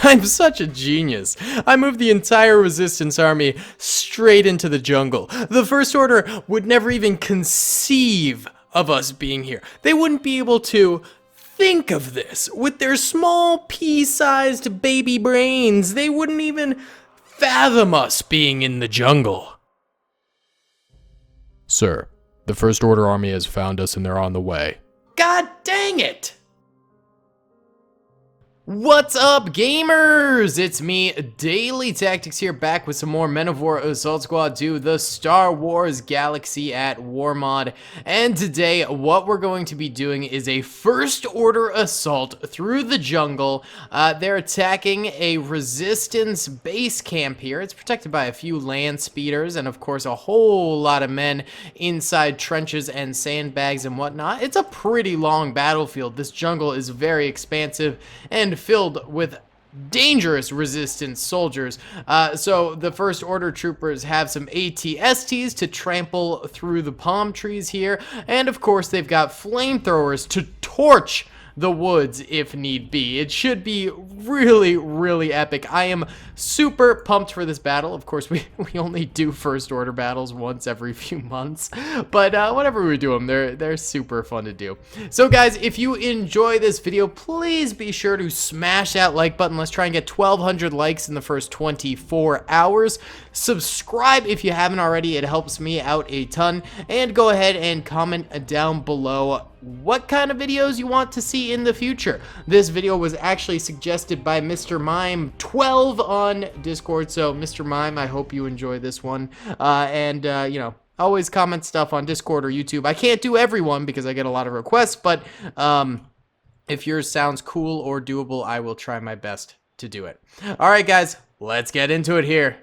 I'm such a genius. I moved the entire Resistance Army straight into the jungle. The First Order would never even conceive of us being here. They wouldn't be able to think of this. With their small pea-sized baby brains, they wouldn't even fathom us being in the jungle. Sir, the First Order army has found us and they're on the way. God dang it! What's up, gamers? It's me, Daily Tactics here, back with some more Men of War Assault Squad 2, the Star Wars Galaxy at War mod. And today, what we're going to be doing is a First Order assault through the jungle. They're attacking a Resistance base camp here. It's protected by a few land speeders and, of course, a whole lot of men inside trenches and sandbags and whatnot. It's a pretty long battlefield. This jungle is very expansive and filled with dangerous Resistance soldiers. So the First Order troopers have some AT-STs to trample through the palm trees here, and of course they've got flamethrowers to torch the woods if need be. It should be really, really epic. I am super pumped for this battle. Of course, we only do First Order battles once every few months, but whenever we do them, they're super fun to do. So guys, if you enjoy this video, please be sure to smash that like button. Let's try and get 1,200 likes in the first 24 hours. Subscribe if you haven't already. It helps me out a ton. And go ahead and comment down below what kind of videos you want to see in the future. This video was actually suggested by Mr. Mime 12 on Discord, so Mr. Mime, I hope you enjoy this one. You know, always comment stuff on Discord or YouTube. I can't do everyone because I get a lot of requests, but if yours sounds cool or doable, I will try my best to do it. Alright guys, let's get into it here.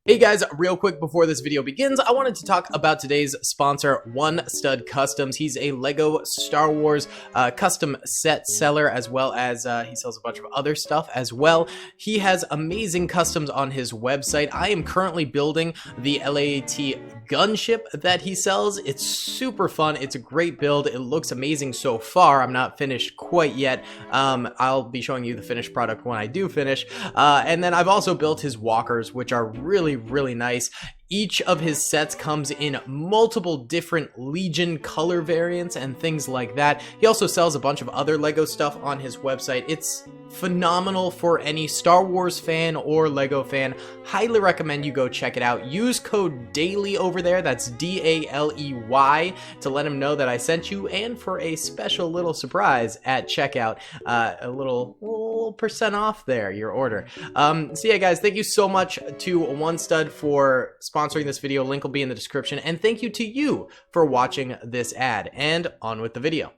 Hey guys, real quick before this video begins, I wanted to talk about today's sponsor, One Stud Customs. He's a Lego Star Wars custom set seller, as well as he sells a bunch of other stuff as well. He has amazing customs on his website. I am currently building the LAAT gunship that he sells. It's super fun. It's a great build. It looks amazing so far. I'm not finished quite yet. I'll be showing you the finished product when I do finish. And then I've also built his walkers, which are really nice. Each of his sets comes in multiple different Legion color variants and things like that. He also sells a bunch of other Lego stuff on his website. It's phenomenal for any Star Wars fan or Lego fan. Highly recommend you go check it out. Use code DAILY over there, that's D-A-L-E-Y, to let him know that I sent you, and for a special little surprise at checkout, a little percent off there, your order. So yeah guys, thank you so much to One Stud for sponsoring this video. Link will be in the description, and thank you to you for watching this ad, and on with the video.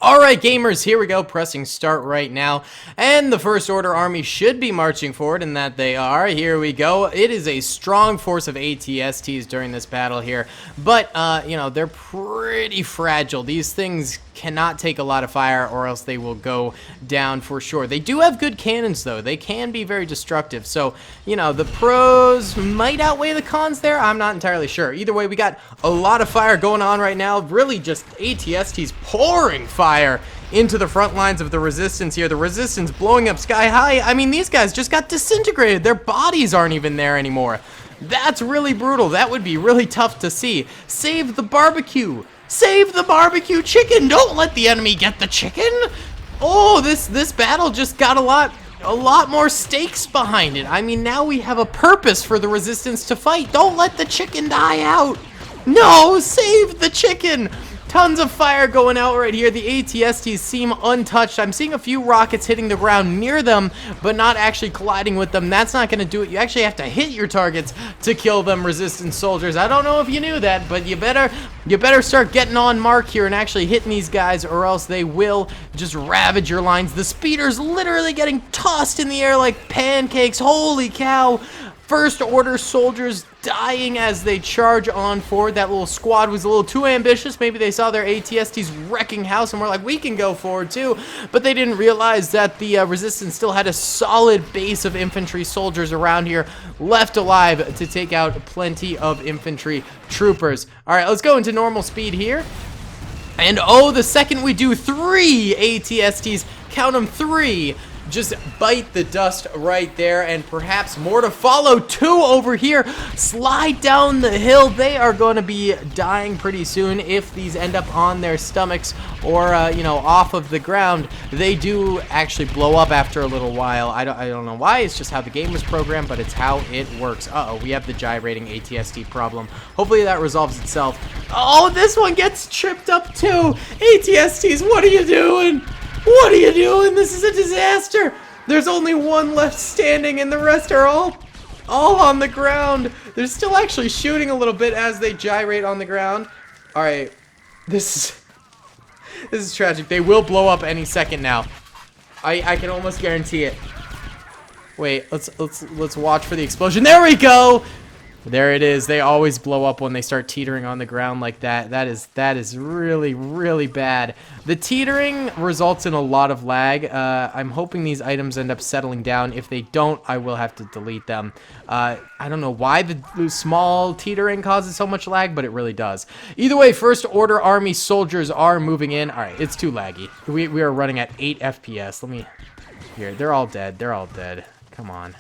Alright gamers, here we go, pressing start right now, and the First Order army should be marching forward, and that they are. Here we go. It is a strong force of AT-STs during this battle here, but you know, they're pretty fragile. These things cannot take a lot of fire or else they will go down for sure. They do have good cannons though. They can be very destructive, so you know, the pros might outweigh the cons there. I'm not entirely sure. Either way, we got a lot of fire going on right now. Really just AT-STs pouring fire into the front lines of the Resistance here. The Resistance blowing up sky high. I mean, these guys just got disintegrated. Their bodies aren't even there anymore. That's really brutal. That would be really tough to see. Save the barbecue. Save the barbecue chicken. Don't let the enemy get the chicken. Oh, this battle just got a lot more stakes behind it. I mean, now we have a purpose for the Resistance to fight. Don't let the chicken die out. No, save the chicken. Tons of fire going out right here. The AT-STs seem untouched. I'm seeing a few rockets hitting the ground near them, but not actually colliding with them. That's not going to do it. You actually have to hit your targets to kill them Resistance soldiers. I don't know if you knew that, but you better start getting on mark here and actually hitting these guys, or else they will just ravage your lines. The speeder's literally getting tossed in the air like pancakes. Holy cow. First Order soldiers dying as they charge on forward. That little squad was a little too ambitious. Maybe they saw their AT-STs wrecking house and were like, we can go forward too. But they didn't realize that the Resistance still had a solid base of infantry soldiers around here left alive to take out plenty of infantry troopers. All right, let's go into normal speed here. And oh, the second we do 3 AT-STs, count them 3, just bite the dust right there, and perhaps more to follow. 2 over here slide down the hill. They are going to be dying pretty soon if these end up on their stomachs or you know, off of the ground. They do actually blow up after a little while. I don't know why. It's just how the game was programmed, but it's how it works. Uh-oh, we have the gyrating ATST problem. Hopefully that resolves itself. Oh, this one gets tripped up too. ATSTs, what are you doing? What are you doing? This is a disaster. There's only one left standing, and the rest are all on the ground. They're still actually shooting a little bit as they gyrate on the ground. All right, this is tragic. They will blow up any second now. I can almost guarantee it. Wait, let's watch for the explosion. There we go. There it is. They always blow up when they start teetering on the ground like that. That is really, really bad. The teetering results in a lot of lag. I'm hoping these items end up settling down. If they don't, I will have to delete them. I don't know why the small teetering causes so much lag, but it really does. Either way, First Order Army soldiers are moving in. All right, it's too laggy. We are running at 8 FPS. Let me... Here, they're all dead. They're all dead. Come on.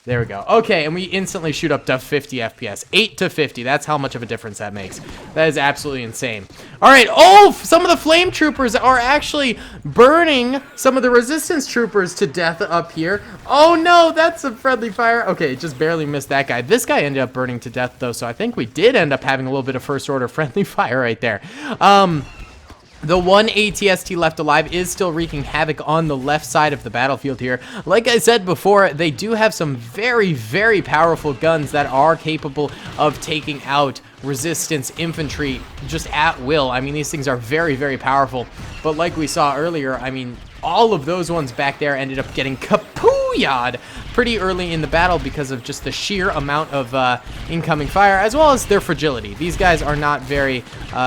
There we go. Okay, and we instantly shoot up to 50 FPS. 8 to 50. That's how much of a difference that makes. That is absolutely insane. All right. Oh, some of the flame troopers are actually burning some of the resistance troopers to death up here. Oh, no, that's a friendly fire. Okay, just barely missed that guy. This guy ended up burning to death, though, so I think we did end up having a little bit of first order friendly fire right there. The one ATST left alive is still wreaking havoc on the left side of the battlefield here. Like I said before, they do have some very, very powerful guns that are capable of taking out resistance infantry just at will. I mean, these things are very, very powerful. But like we saw earlier, I mean, all of those ones back there ended up getting kapooyah'd pretty early in the battle because of just the sheer amount of incoming fire, as well as their fragility. These guys are not very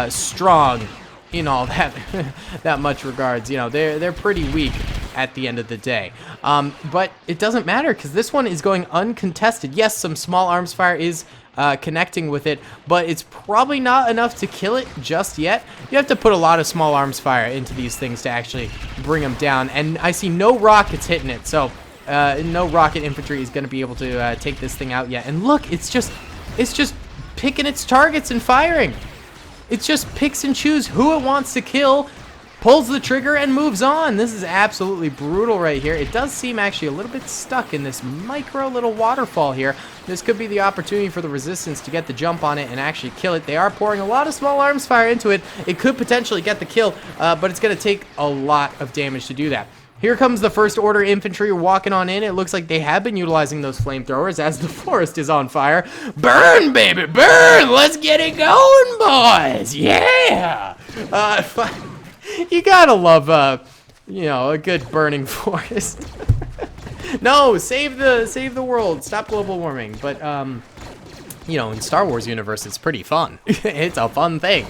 strong in all that that much regards. You know, they're pretty weak at the end of the day. But it doesn't matter because this one is going uncontested. Yes, some small arms fire is connecting with it, but it's probably not enough to kill it just yet. You have to put a lot of small arms fire into these things to actually bring them down, and I see no rockets hitting it, so no rocket infantry is going to be able to take this thing out yet. And look, it's just picking its targets and firing. It just picks and chooses who it wants to kill, pulls the trigger, and moves on. This is absolutely brutal right here. It does seem actually a little bit stuck in this micro little waterfall here. This could be the opportunity for the resistance to get the jump on it and actually kill it. They are pouring a lot of small arms fire into it. It could potentially get the kill, but it's going to take a lot of damage to do that. Here comes the First Order infantry walking on in. It looks like they have been utilizing those flamethrowers as the forest is on fire. Burn, baby, burn! Let's get it going, boys! Yeah! You gotta love, you know, a good burning forest. No, save the world. Stop global warming. But, you know, in Star Wars universe, it's pretty fun. It's a fun thing.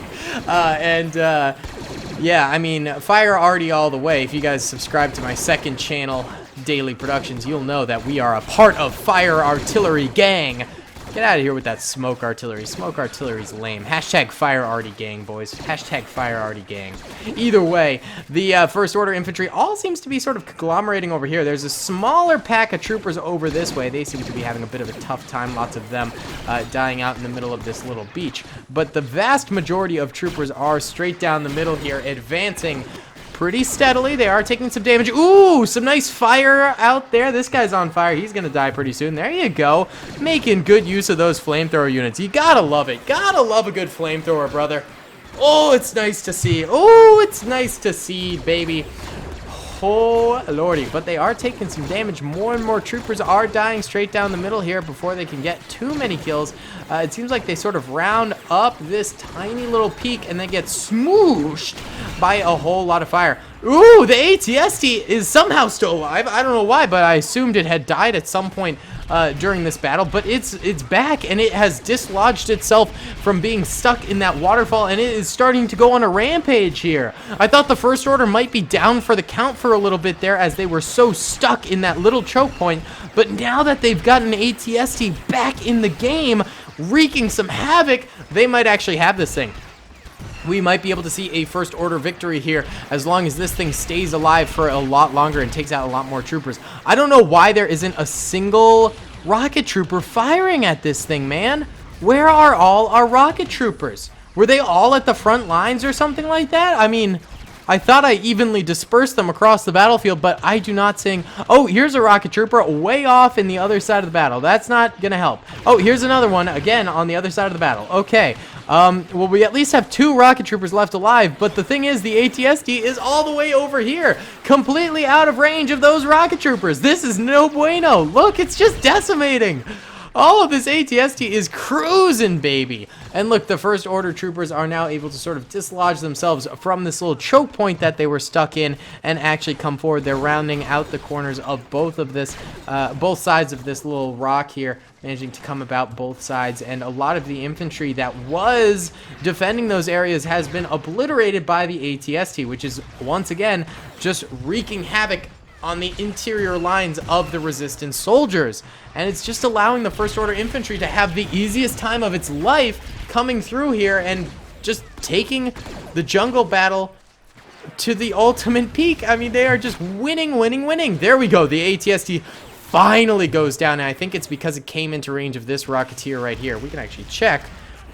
Yeah, I mean, fire arty all the way. If you guys subscribe to my second channel, Daily Productions, you'll know that we are a part of Fire Artillery Gang. Get out of here with that smoke artillery. Smoke artillery's lame. Hashtag Fire Arty Gang, boys. Hashtag Fire Arty Gang. Either way, the First Order infantry all seems to be sort of conglomerating over here. There's a smaller pack of troopers over this way. They seem to be having a bit of a tough time. Lots of them dying out in the middle of this little beach. But the vast majority of troopers are straight down the middle here, advancing pretty steadily. They are taking some damage. Ooh, some nice fire out there. This guy's on fire. He's gonna die pretty soon. There you go. Making good use of those flamethrower units. You gotta love it. Gotta love a good flamethrower, brother. Oh, it's nice to see. Oh, it's nice to see, baby. Oh, lordy. But they are taking some damage. More and more troopers are dying straight down the middle here before they can get too many kills. It seems like they sort of round up this tiny little peak and then get smooshed by a whole lot of fire. Ooh, the ATST is somehow still alive. I don't know why, but I assumed it had died at some point during this battle, but it's back, and it has dislodged itself from being stuck in that waterfall, and it is starting to go on a rampage here. I thought the First Order might be down for the count for a little bit there as they were so stuck in that little choke point, but now that they've gotten ATST back in the game, wreaking some havoc, they might actually have this thing. we might be able to see a first order victory here as long as this thing stays alive for a lot longer and takes out a lot more troopers. I don't know why there isn't a single rocket trooper firing at this thing, man. Where are all our rocket troopers? Were they all at the front lines or something like that? I mean, I thought I evenly dispersed them across the battlefield, but I do not see. Oh, here's a rocket trooper way off in the other side of the battle. That's not gonna help. Oh, here's another one again on the other side of the battle. Okay. Well, we at least have 2 rocket troopers left alive, but the thing is, the ATST is all the way over here, completely out of range of those rocket troopers. This is no bueno. Look, it's just decimating. All of this ATST is cruising, baby. And look, the first order troopers are now able to sort of dislodge themselves from this little choke point that they were stuck in and actually come forward. They're rounding out the corners of both sides of this little rock here, managing to come about both sides. And a lot of the infantry that was defending those areas has been obliterated by the ATST, which is once again just wreaking havoc on the interior lines of the resistance soldiers. And it's just allowing the first order infantry to have the easiest time of its life coming through here and just taking the jungle battle to the ultimate peak. I mean, they are just winning, winning, winning. There we go. The ATST finally goes down, and I think it's because it came into range of this rocketeer right here. We can actually check.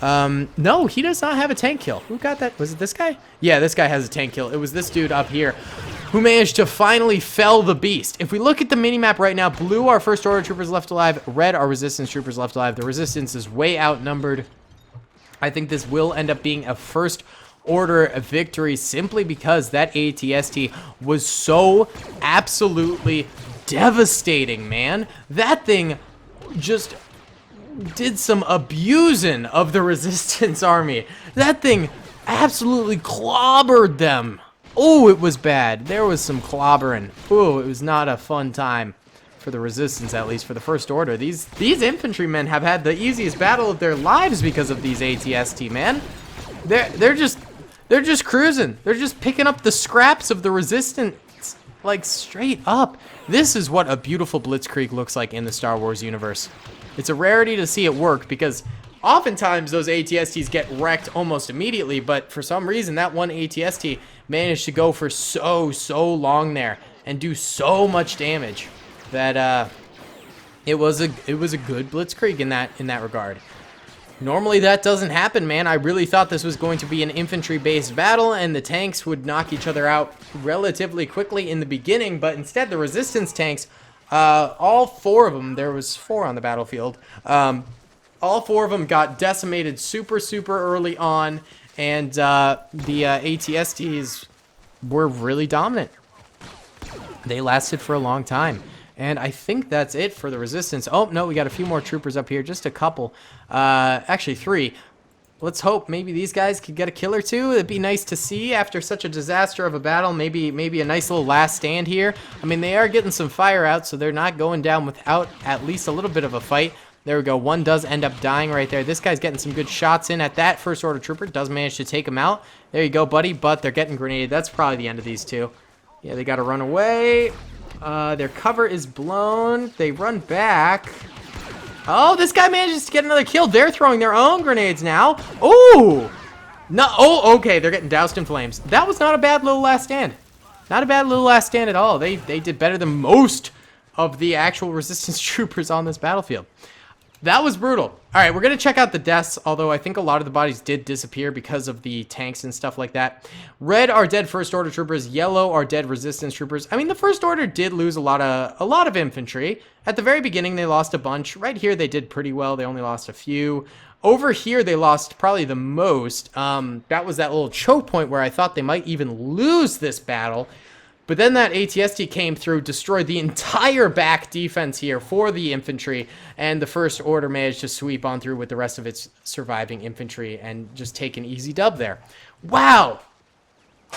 No, he does not have a tank kill. Who got that? Was it this guy? Yeah, this guy has a tank kill. It was this dude up here who managed to finally fell the beast. If we look at the minimap right now, blue are first order troopers left alive, red are resistance troopers left alive. The resistance is way outnumbered. I think this will end up being a first order victory simply because that ATST was so absolutely devastating, man. That thing just did some abusing of the resistance army. That thing absolutely clobbered them. Oh, it was bad. There was some clobbering. Oh, it was not a fun time for the resistance, at least for the first order. These infantrymen have had the easiest battle of their lives because of these ATST, man. They're just cruising. They're just picking up the scraps of the resistance, like, straight up. This is what a beautiful blitzkrieg looks like in the Star Wars universe. It's a rarity to see it work because oftentimes those ATSTs get wrecked almost immediately, but for some reason that one ATST managed to go for so long there and do so much damage that it was a good blitzkrieg in that regard. Normally that doesn't happen, man. I really thought this was going to be an infantry-based battle and the tanks would knock each other out relatively quickly in the beginning, but instead the resistance tanks, all 4 of them, there was 4 on the battlefield, all 4 of them got decimated super early on, and the ATSTs were really dominant. They lasted for a long time. And I think that's it for the resistance. Oh, no, we got a few more troopers up here. Just a couple. Actually, 3. Let's hope maybe these guys could get a kill or 2. It'd be nice to see after such a disaster of a battle. Maybe a nice little last stand here. I mean, they are getting some fire out, so they're not going down without at least a little bit of a fight. There we go. One does end up dying right there. This guy's getting some good shots in at that first order trooper. Does manage to take him out. There you go, buddy. But they're getting grenaded. That's probably the end of these 2. Yeah, they got to run away. Their cover is blown. They run back. Oh, this guy manages to get another kill. They're throwing their own grenades now. Oh! No. Oh, okay. They're getting doused in flames. That was not a bad little last stand. Not a bad little last stand at all. They did better than most of the actual resistance troopers on this battlefield. That was brutal. All right, we're going to check out the deaths, although I think a lot of the bodies did disappear because of the tanks and stuff like that. Red are dead first order troopers. Yellow are dead resistance troopers. I mean, the first order did lose a lot of infantry. At the very beginning, they lost a bunch. Right here, they did pretty well. They only lost a few. Over here, they lost probably the most. That was that little choke point where I thought they might even lose this battle. But then that ATST came through, destroyed the entire back defense here for the infantry, and the first order managed to sweep on through with the rest of its surviving infantry and just take an easy dub there. Wow!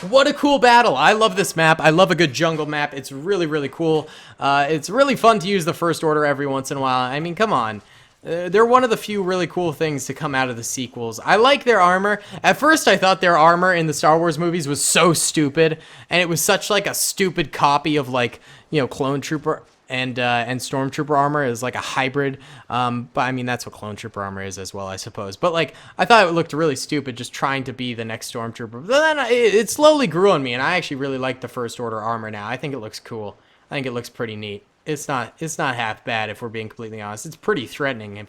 What a cool battle. I love this map. I love a good jungle map. It's really cool. It's really fun to use the first order every once in a while. I mean, come on. They're one of the few really cool things to come out of the sequels. I like their armor. At first, I thought their armor in the Star Wars movies was so stupid, and it was such like a stupid copy of, like, you know, Clone Trooper and stormtrooper armor is like a hybrid. But I mean that's what clone trooper armor is as well, I suppose. But like I thought it looked really stupid just trying to be the next stormtrooper. But then it slowly grew on me, and I actually really like the First Order armor now. I think it looks cool. I think it looks pretty neat. It's not half bad if we're being completely honest. It's pretty threatening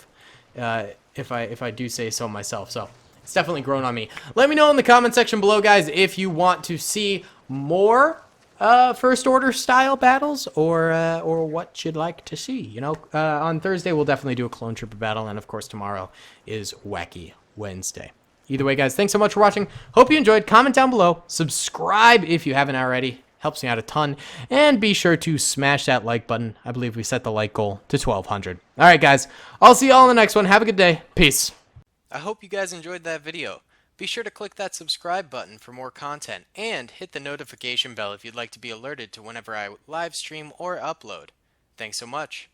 if I do say so myself. So it's definitely grown on me. Let me know in the comment section below, guys, if you want to see more First Order style battles, or what you'd like to see. You know, on Thursday we'll definitely do a clone trooper battle, and of course tomorrow is Wacky Wednesday. Either way, guys, thanks so much for watching. Hope you enjoyed. Comment down below. Subscribe if you haven't already. Helps me out a ton. And be sure to smash that like button. I believe we set the like goal to 1,200. All right, guys. I'll see you all in the next one. Have a good day. Peace. I hope you guys enjoyed that video. Be sure to click that subscribe button for more content, and hit the notification bell if you'd like to be alerted to whenever I live stream or upload. Thanks so much.